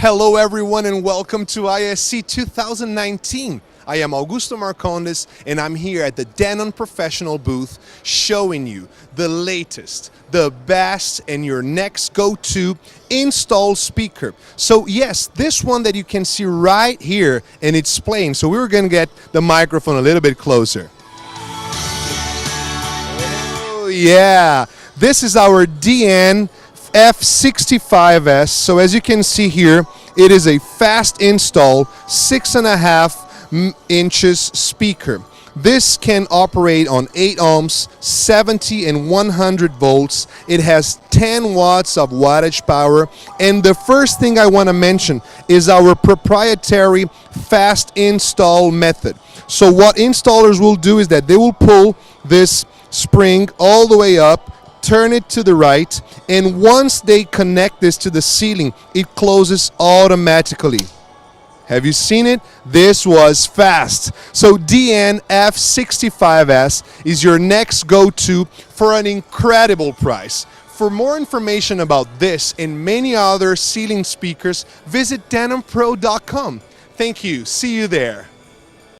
Hello everyone and welcome to ISE 2019. I am Augusto Marcondes and I'm here at the Denon professional booth showing you the latest, the best and your next go-to install speaker. So yes, this one that you can see right here and it's playing. So we're going to get the microphone a little bit closer. Oh yeah, this is our DN-F65S. So as you can see here, it is a fast install 6.5 inches speaker. This can operate on 8 ohms, 70 and 100 volts. It has 10 watts of wattage power. And the first thing I want to mention is our proprietary fast install method. So what installers will do is that they will pull this spring all the way up, turn it to the right, and once they connect this to the ceiling, it closes automatically. Have you seen it? This was fast. So DN-F65S is your next go-to for an incredible price. For more information about this and many other ceiling speakers, visit denonpro.com. Thank you. See you there.